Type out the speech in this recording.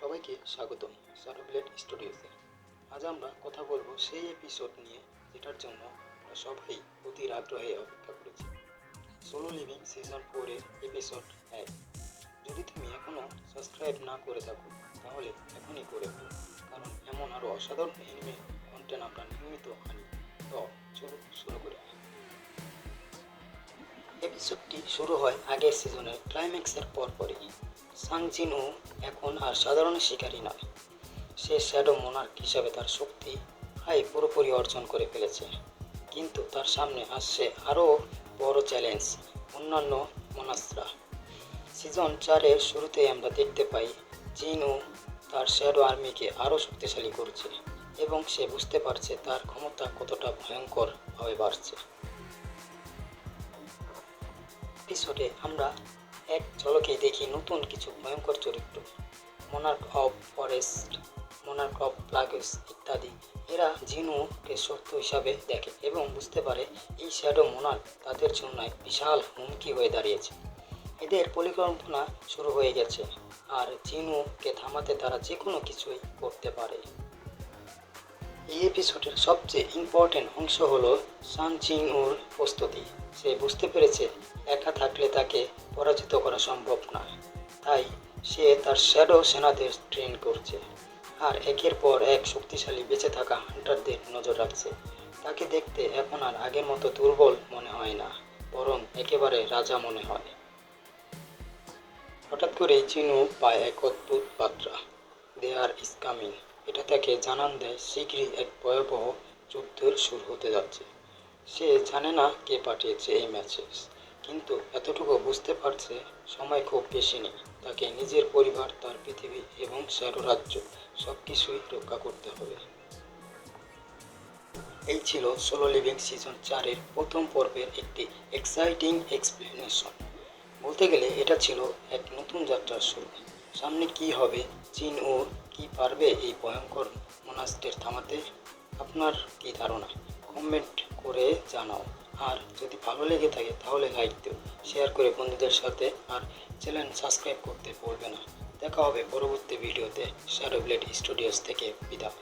সবাইকে স্বাগতম shadow blade স্টুডিওতে। আজ আমরা কথা বলবো সেই এপিসোড নিয়ে যেটার জন্য আমরা সবাই অধীর আগ্রহে অপেক্ষা করেছি। সোলো লিভিং সিজন 4 এর এপিসোড 1। যদি তুমি এখনও সাবস্ক্রাইব না করে থাকো তাহলে এখনই করে ফেলো, কারণ এমন আরও অসাধারণ অ্যানিমে কন্টেন্ট আমরা নিয়মিত আনি। তো চলো শুরু করি। এপিসোডটি শুরু হয় আগের সিজনের ক্লাইম্যাক্সের পরপরই। সাং জিন-ও এখন আর সাধারণ শিকারী নয়, সে শ্যাডো মোনার্ক হিসাবে তার শক্তি প্রায় পুরোপুরি অর্জন করে ফেলেছে। কিন্তু তার সামনে আসছে আরও বড় চ্যালেঞ্জ, অন্যান্য মোনাস্টরা। সিজন 4-এর শুরুতেই আমরা দেখতে পাই জিন-ও তার শ্যাডো আর্মিকে আরও শক্তিশালী করছে এবং সে বুঝতে পারছে তার ক্ষমতা কতটা ভয়ঙ্করভাবে বাড়ছে। এপিসোডে আমরা এক ঝলকেই দেখি নতুন কিছু ভয়ঙ্কর চরিত্র, Monarch of forest, Monarch of plugs ইত্যাদি। এরা জিন-ওকে শত্রু হিসাবে দেখে এবং বুঝতে পারে এই শ্যাডো মোনার্ক তাদের জন্য এক বিশাল হুমকি হয়ে দাঁড়িয়েছে। এদের পরিকল্পনা শুরু হয়ে গেছে আর জিন-ওকে থামাতে তারা যে কোনো কিছুই করতে পারে। এই এপিসোডের সবচেয়ে ইম্পর্টেন্ট অংশ হলো সাং জিন-ওর প্রস্তুতি। সে বুঝতে পেরেছে একা থাকলে তাকে পরাজিত করা সম্ভব নয়, তাই সে তার শ্যাডো সেনাদের ট্রেন করছে আর একের পর এক শক্তিশালী বেঁচে থাকা হান্টারদের নজর রাখছে। তাকে দেখতে এখন আর আগের মতো দুর্বল মনে হয় না, বরং একেবারে রাজা মনে হয়। হঠাৎ করে জিন-ও পায় এক অদ্ভুত বার্তা, দে আর ইজ কামিং। এটা তাকে জানান দেয় শীঘ্রই এক ভয়াবহ যুদ্ধের শুরু হতে যাচ্ছে। সে জানে না কে পাঠিয়েছে এই মেসেজ, কিন্তু এতটুকু বুঝতে পারছে সময় খুব বেশি নেই। তাকে নিজের পরিবার, তার পৃথিবী এবং শ্যাডো রাজ্য সব কিছুই রক্ষা করতে হবে। এই ছিল সোলো লিভিং সিজন 4-এর প্রথম পর্বের একটি এক্সাইটিং এক্সপ্লেনেশন। বলতে গেলে এটা ছিল এক নতুন যাত্রার শুরু। সামনে কি হবে, জিন-ও কি পারবে এই ভয়ঙ্কর মোনাস্টদের থামাতে? আপনার কি ধারণা? কমেন্ট করে জানাও। আর যদি ভালো লেগে থাকে তাহলে লাইক দিও, শেয়ার করে বন্ধুদের সাথে, আর চ্যানেল সাবস্ক্রাইব করতে ভুলবে না। দেখা হবে পরবর্তী ভিডিওতে। শ্যাডো ব্লেড স্টুডিওস থেকে বিদায়।